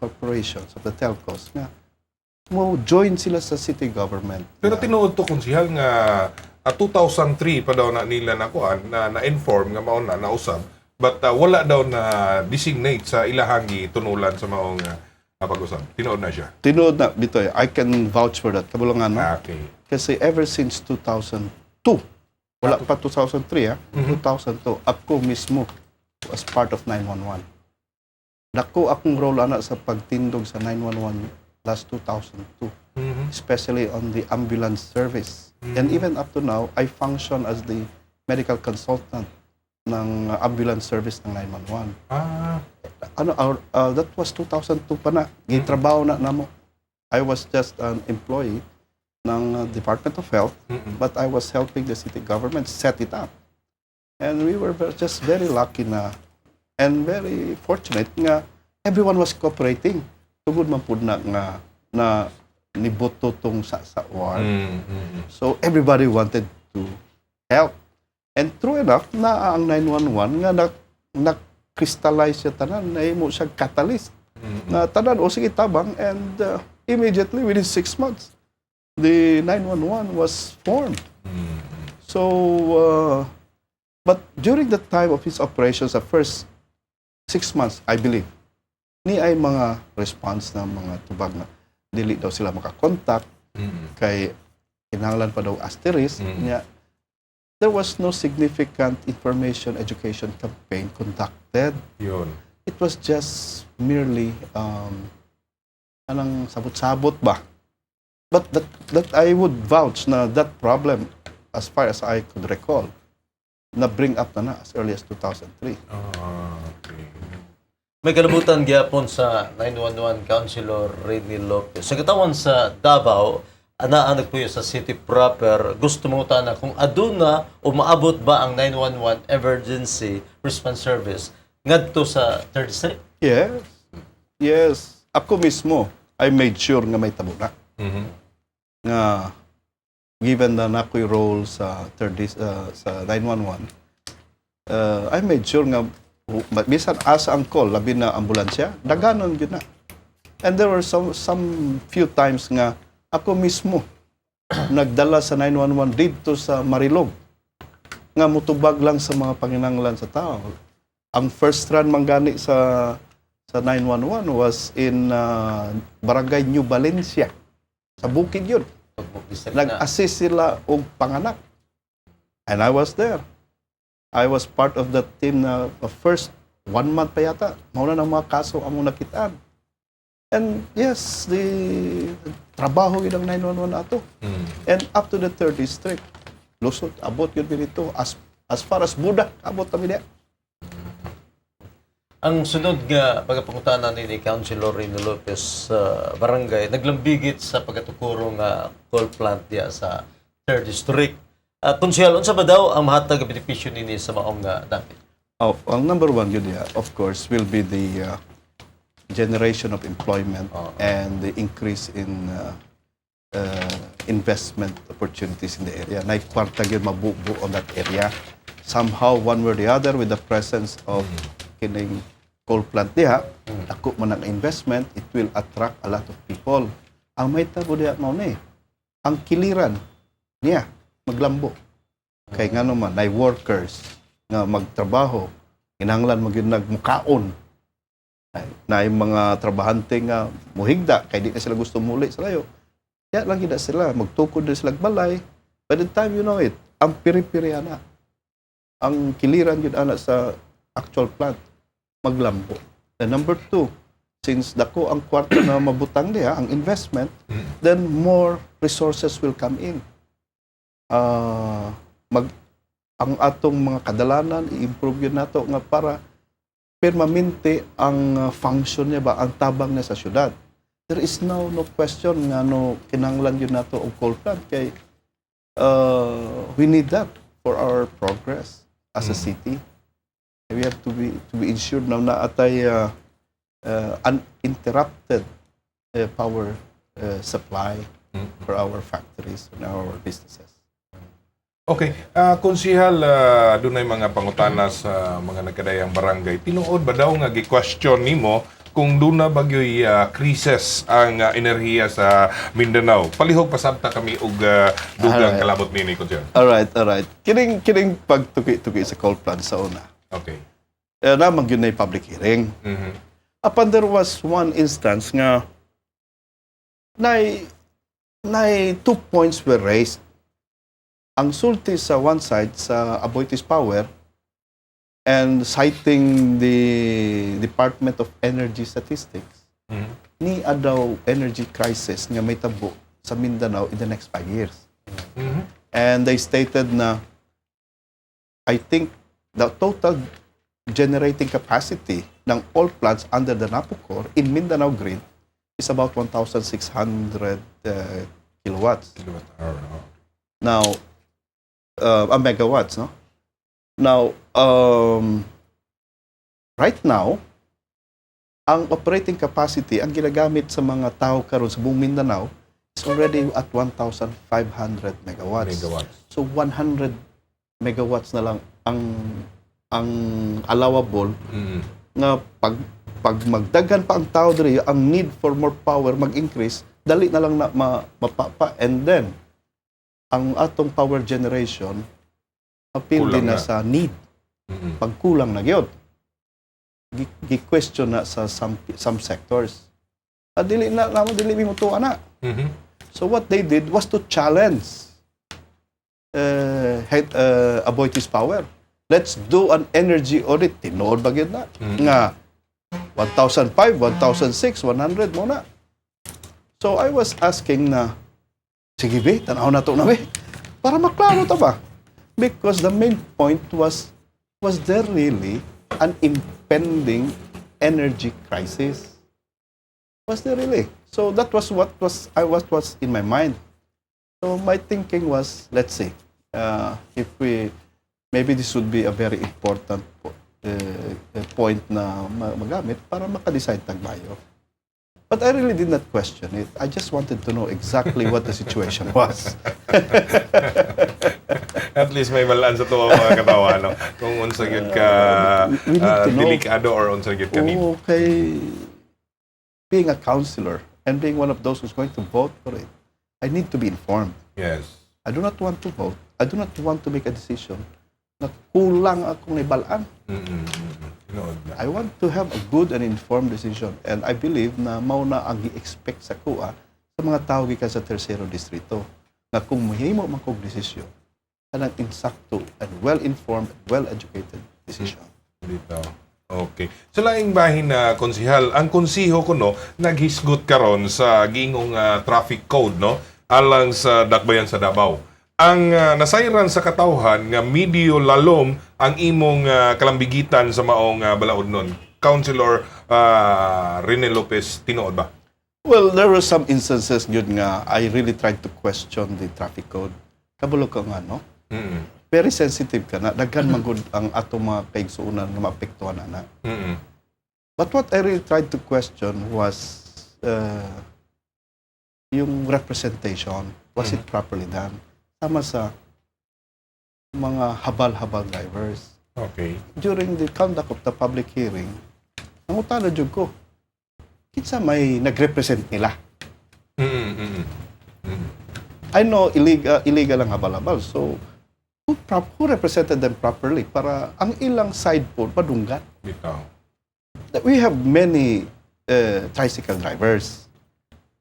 corporations, of the telcos, nga mo join sila sa city government. Pero tinuod to konsihal nga 2003 pa daw na nila na-inform nga mao na nausab, but wala daw na designate sa ilahang tunulan sa maong pag-usab. Tinuod na siya. Tinuod na, Bitoy. I can vouch for that. Kabulungan, no? Okay. Kasi ever since 2002, wala pa 2003, 2002, ako mismo as part of 911. Dako akong role ana sa pagtindog sa 911 last 2002, especially on the ambulance service. And even up to now, I function as the medical consultant ng ambulance service ng 911. That was 2002 pa na. Gitrabaho na namo. I was just an employee ng Department of Health, but I was helping the city government set it up. And we were just very lucky na and very fortunate nga everyone was cooperating. Tugod man pud na nga na niboto tong sa war. So everybody wanted to help. And true enough na ang 911 nga na-crystallize siya tanan, nahimo siya catalyst. Na tanan o sige tabang, and immediately within 6 months the 911 was formed. So but during the time of his operations, the first 6 months, I believe, ni ay mga response ng mga tubag na dili daw sila makakontak, kay kinahanglan pa daw asterisk, niya there was no significant information education campaign conducted. Yun. It was just merely anong sabot-sabot ba? But that I would vouch na that problem, as far as I could recall, na bring up na as early as 2003. Okay. May kalabutan gyapon sa 911 Councilor Rene Lopez. Sa katawan sa Davao, anaan nagpuyo sa city proper, gusto mo na kung aduna o maabot ba ang 911 emergency response service ngadto sa 3rd District? Yes. Yes. Ako mismo, I made sure nga may tabo na. Nga, given na nako'y role sa sa 911, I made sure nga bisan asa ang call, labi na ambulansya, daganon yun na. And there were some few times nga ako mismo nagdala sa 911 dito sa Marilog nga mutubag lang sa mga panginanglan sa tao. Ang first run manggani sa 911 was in Barangay New Valencia. Sa bukid yun. Nag-assist sila og panganak. And I was there. I was part of that team na first 1 month pa yata. Mauna ng mga kaso among nakitaan. And yes, the trabaho yun ang 911 ato. And up to the 3rd District, lusot, abot yun dito. As far as Budak, abot kami niya. Ang sunod nga pagpangutana ni Councilor Rene Lopez sa barangay, naglambigit sa pagkatukuro nga coal plant diya sa 3rd District. Konsehal, unsa ba daw ang mahatag benepisyo nini sa maong nga dapit? Ang number one yun, of course, will be the generation of employment and the increase in investment opportunities in the area. Naikwarta yun mabubo on that area. Somehow, one way or the other, with the presence of kining coal plant diha, ako man ang investment, it will attract a lot of people. Ang may tabo diha mao ni, ang kiliran niya maglambo. Kay nga naman, na workers nga magtrabaho, kinahanglan magyud nagmukaon. Na yung mga trabahante nga muhigda, kay di na sila gusto muli sa layo. Kaya lang gina sila, magtukod na sila balay. By the time you know it, ang piri-piri ana. Ang kiliran yun ana sa actual plant, maglambo. And number 2, since dako ang kwarta na mabutang niya, ang investment, then more resources will come in. Ang atong mga kadalanan, i-improve yun nato nga para permanente ang function niya ba, ang tabang niya sa syudad. There is no question nga kinahanglan yun nato ang coal plant kay we need that for our progress as a city. We have to be ensured na naatay uninterrupted power supply for our factories and our businesses. Okay. Konsihal, doon ay mga pangutana sa mga nagkadayang barangay. Tinuod ba daw nga gi-question nimo kung doon na bagyo'y krisis ang enerhiya sa Mindanao. Palihog pasabta kami og dugang Alright. kalabot nini ko dyan. Alright. Kining pagtuki-tuki sa coal plant sa una. Okay. Namang yun na yung public hearing. Mhm. Upon there was one instance nga na 2 points were raised. Ang sulti sa one side sa Aboitiz Power and citing the Department of Energy Statistics, Mhm. ni daw energy crisis nga may tabo sa Mindanao in the next 5 years. Mhm. And they stated na I think the total generating capacity ng all plants under the NAPOCOR in Mindanao grid is about 1,600 kilowatts. Kilowatt-hour, no? Now, megawatts, no? Now, right now, ang operating capacity, ang ginagamit sa mga tao karon sa buong Mindanao is already at 1,500 megawatts. Megawatts. So 100 megawatts na lang ang allowable Mhm. nga pag magdagan pa ang tao diri, ang need for more power mag-increase, dali na lang na mapapa, and then ang atong power generation appeal Kulang din na na. sa need. Mhm. Pagkulang na gyud. Gi-question na sa some sectors. Dili mo tuwa na. Mhm. So what they did was to challenge Aboitiz Power. Let's do an energy audit. Tinood ba gyud na? Nga 1,005, 1,006, 100 muna. So I was asking na, sige be, tanaw na to na be. Para maklaro ta ba? Because the main point was there really an impending energy crisis? Was there really? So that was what was in my mind. So my thinking was, let's see, if maybe this would be a very important point na magamit para makadecide tagbayo. But I really did not question it. I just wanted to know exactly what the situation was. At least may malaan sa tuwa mga katawa, no? Kung unsa gyud ka We need to know. delikado or unsa gyud ka need. Okay, being a counselor and being one of those who's going to vote for it, I need to be informed. Yes. I do not want to vote. I do not want to make a decision na kulang akong ibalaan. Mhm. Tinood na. I want to have a good and informed decision. And I believe na mauna ang i-expect sa kuha sa mga tao gikan sa Tercero Distrito na kung mahimo man kog desisyon, kanang insakto and well-informed, well-educated decision. Dito. Okay. Sa laing bahin na konsihal, ang konsiho ko no, naghisgot karon sa gingong traffic code no, alang sa dakbayan sa Davao. Ang nasayran sa katawhan nga medyo lalom ang imong kalambigitan sa maong balaod nun. Councilor Rene Lopez, tinuod ba? Well, there were some instances yun nga I really tried to question the traffic code. Kabalo ka nga, no? Mm. Very sensitive ka na. Daghan magud ang atong mga kaigsuunan nga maapektuhan na. Mm. But what I really tried to question was yung representation. Was it properly done? Sama sa mga habal-habal drivers. Okay. During the conduct of the public hearing, nangutana jud ko, kinsa may nag-represent nila. Mm. Mm. I know illegal ang habal-habal. So, who represented them properly para ang ilang side po padunggat? Dito. We have many tricycle drivers.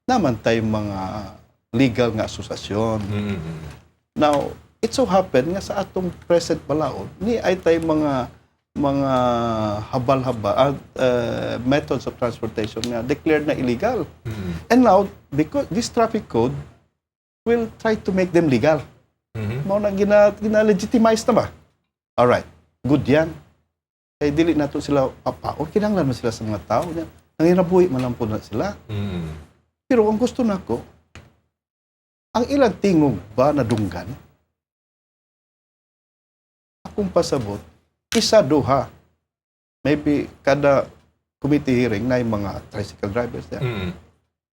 Naman tayong mga legal nga asosasyon. Mm. Now, it so happen nga sa atong present balaod, ni ay tayong mga habal-habal methods of transportation nga declared na illegal. Mm. And now, because this traffic code will try to make them legal. Mm. Mao na gina-legitimize na ba? Alright, good yan. Kaya dili nato sila papaon, kinahanglan man sila sa mga tao. Nangirabuhi man lang po na sila. Mm. Pero ang gusto nako, ang ilang tingog ba na dunggan? Akong pasabot, isa duha. Maybe kada committee hearing na yung mga tricycle drivers there. Mm.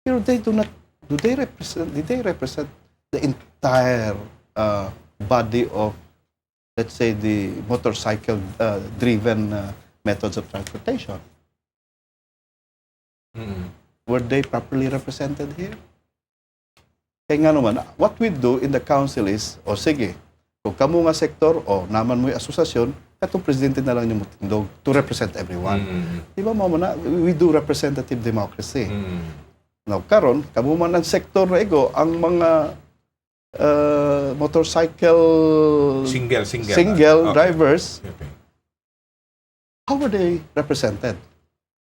Pero they represent the entire body of, let's say, the motorcycle driven methods of transportation. Were they properly represented here? Kaya nga naman, what we do in the council is, o sige, kung kamo nga sektor, o naman mo yung asosasyon, katong presidente na lang yung mutindog to represent everyone. Di ba mo na, we do representative democracy. Now, karon, kamo man ang sektor na ego, ang mga motorcycle Single. Okay. drivers, Okay. how were they represented?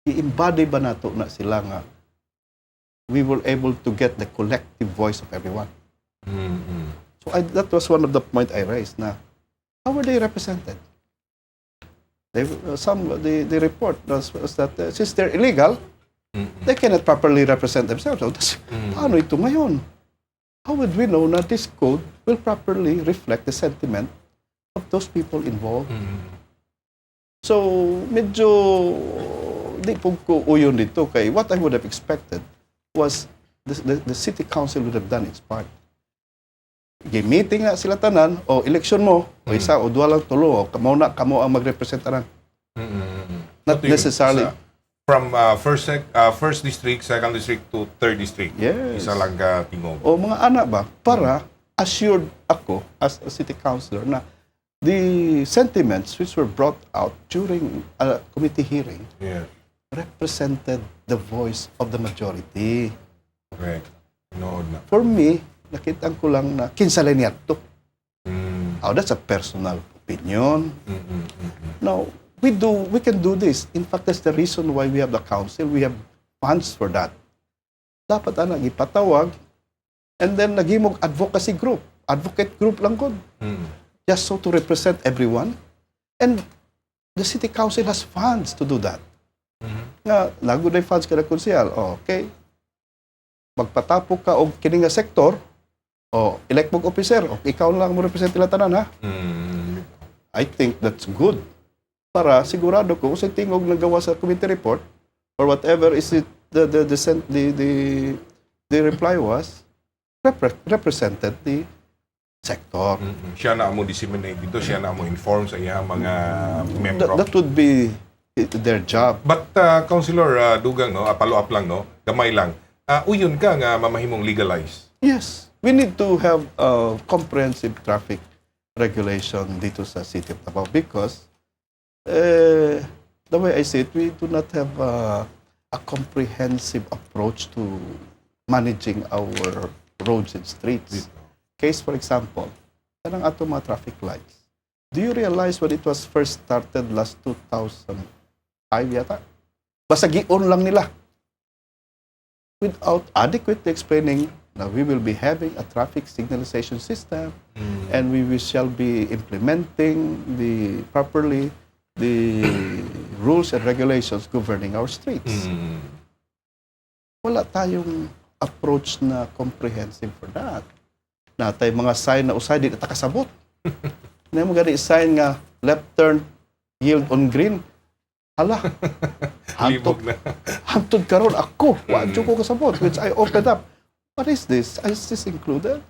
I-embody ba nato na sila nga we were able to get the collective voice of everyone? So that was one of the point I raised na how were they represented? The report was that since they're illegal, they cannot properly represent themselves. So, paano ito ngayon? How would we know na this code will properly reflect the sentiment of those people involved? So, medyo di po ko uyon dito kay what I would have expected was the city council would have done its part. Meeting na sila tanan, o election mo, o isa, o duwa lang tulo, o kamo ang magrepresenta ng. Not necessarily. From first district, second district to third district. Yes. Isa lang ka tingog. O mga anak ba, para assured ako as a city councilor na the sentiments which were brought out during a committee hearing represented the voice of the majority. Correct. Nood na. For me, nakita ko lang na kinsalay niya to. Oh, that's a personal opinion. Now, we can do this. In fact, that's the reason why we have the council. We have funds for that. Dapat ipatawag and then naghimog advocacy group. Advocate group lang ko. Just so to represent everyone. And the city council has funds to do that. Nga, lagod ay funds kada konsyal. Okay. Magpatapok ka og kini nga sektor, o elect mong officer, o ikaw lang mo represent nila tanan ha. I think that's good. Para sigurado ko sa tingog nagawa sa committee report or whatever is it the reply was represented the sector. Siya na mo disseminate dito, siya na mo inform sa iya mga membro. That would be their job. But Councilor Dugang, no, follow-up lang, no, gamay lang. Uyon ka nga mamahimong legalize. Yes, we need to have a comprehensive traffic regulation dito sa city of Davao because the way I see it, we do not have a comprehensive approach to managing our roads and streets. Case, for example, kanang ato mga traffic lights. Do you realize when it was first started last 2005 yata? Basta gion lang nila. Without adequately explaining na we will be having a traffic signalization system and we shall be implementing properly the rules and regulations governing our streets. Wala tayong approach na comprehensive for that. Natay mga sign na usay di nakasabot. Na mo gani sign nga left turn yield on green. Hala. Hantod karon ako. Wa jud ko kasabot which I opened up. What is this? Is this included?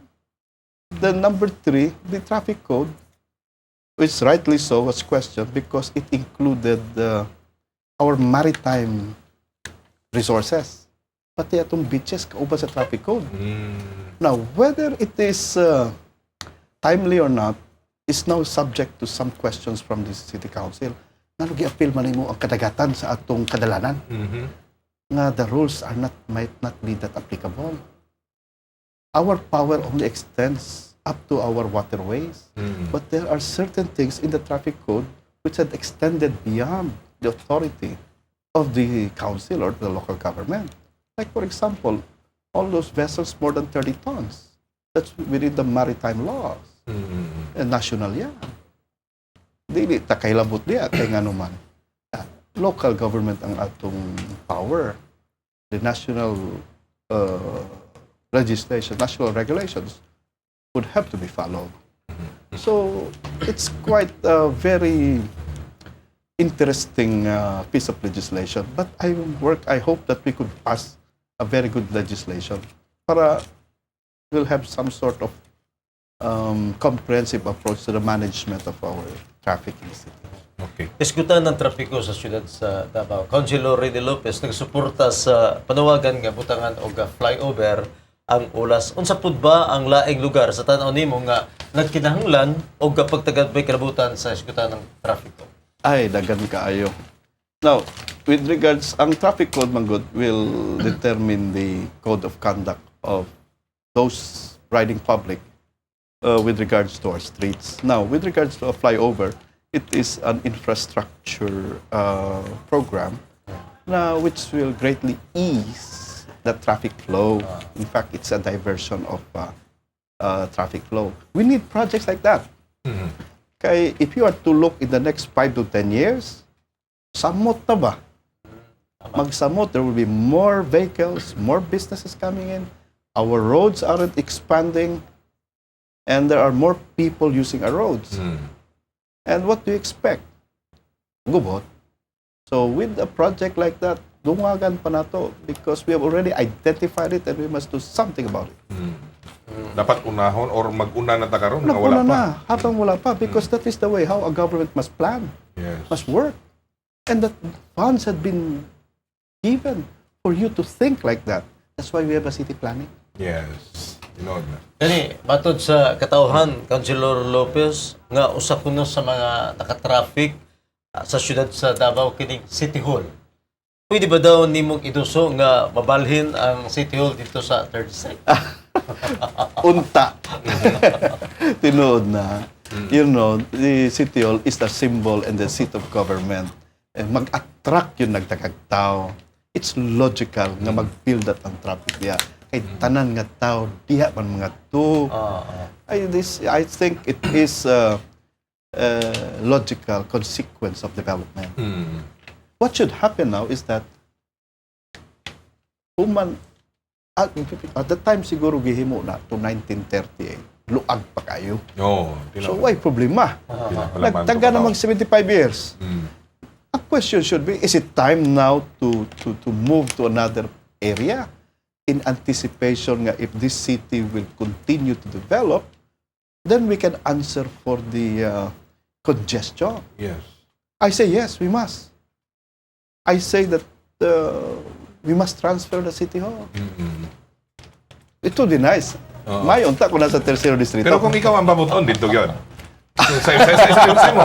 The number 3, the traffic code, which rightly so was questioned because it included our maritime resources. Pati atong beaches kauban sa traffic code. Now, whether it is timely or not is now subject to some questions from the city council. Nalugi-appeal man mo ang kadagatan sa atong kadalanan. Nga the rules might not be that applicable. Our power only extends up to our waterways. But there are certain things in the traffic code which had extended beyond the authority of the council or the local government. Like, for example, all those vessels more than 30 tons. That's within the maritime laws. And national yan. Dili, takailabot niya, kaya nga naman. Local government ang atong power. The national legislation, national regulations would have to be followed. So, it's quite a very interesting piece of legislation. But I hope that we could pass a very good legislation para we'll have some sort of comprehensive approach to the management of our traffic in the city. Okay. Isgutan ng trapiko sa siyudad sa Davao. Councilor Rene Lopez nagsuporta sa panawagan nga butangan og flyover ang ulas. Unsa pud ba ang laing lugar sa tan-aw nimo nga nagkinahanglan og pagtagad may kalabutan sa isgutan ng trapiko? Ay, dagan kaayo. Now, with regards, ang traffic code, Manggod, will determine the code of conduct of those riding public with regards to our streets. Now, with regards to a flyover, it is an infrastructure program na which will greatly ease the traffic flow. In fact, it's a diversion of traffic flow. We need projects like that. Kaya if you are to look in the next 5 to 10 years, samot na ba? Magsamot, there will be more vehicles, more businesses coming in. Our roads aren't expanding, and there are more people using our roads. And what do you expect? Gubot. So with a project like that, dungagan pa na to because we have already identified it and we must do something about it. Dapat unahon or mag-una na takaroon nga Nagpuna wala pa. na, habang wala pa because that is the way how a government must plan, Yes. must work. And that funds had been given for you to think like that. That's why we have a city planning. Yes. Tinood na. Kani, matod sa katauhan, Councilor Lopez, nga usa kuno sa mga nakatraffic sa siyudad sa Davao kining City Hall. Pwede ba daw nimong iduso nga mabalhin ang City Hall dito sa 3rd Street? Unta. Tinood na. You know, the City Hall is the symbol and the seat of government. Mag-attract yung nagtagagtao. It's logical nga mag-build at ang traffic diya. Kay tanan nga tao, diha man mga to. I think it is a logical consequence of development. What should happen now is that human at the time siguro gihimo na to 1938 luag pa kayo. Oo. So why problema? Nagtaga na mag 75 years. Ang question should be, is it time now to move to another area in anticipation nga if this city will continue to develop, then we can answer for the congestion. Yes. I say yes, we must. I say that we must transfer the city hall. It would be nice. May unta ko nasa tercero distrito. Pero kung ikaw ang pabuton dito yun. Sa mo.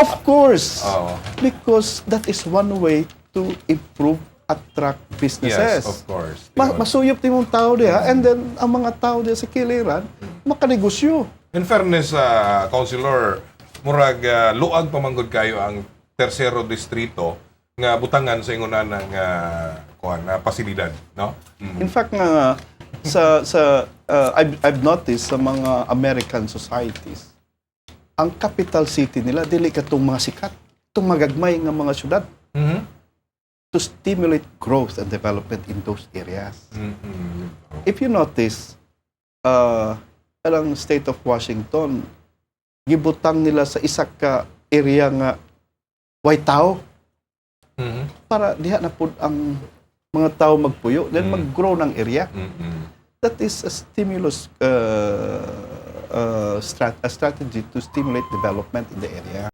Of course. Oo. Because that is one way to improve, attract businesses. Yes, of course. Masuyop din mong tao diha and then ang mga tao diha sa kiliran makanegosyo. In fairness, Councilor, murag luag pamanggod kayo ang tercero distrito nga butangan sa inguna ng pasilidad, no? In fact nga I've noticed sa mga American societies, ang capital city nila dili katong mga sikat, itong magagmay nga mga syudad to stimulate growth and development in those areas. If you notice, parang state of Washington, gibutang nila sa isa ka area nga white tao para diha na pud ang mga tao magpuyo, then mag-grow ng area. That is a stimulus a strategy to stimulate development in the area.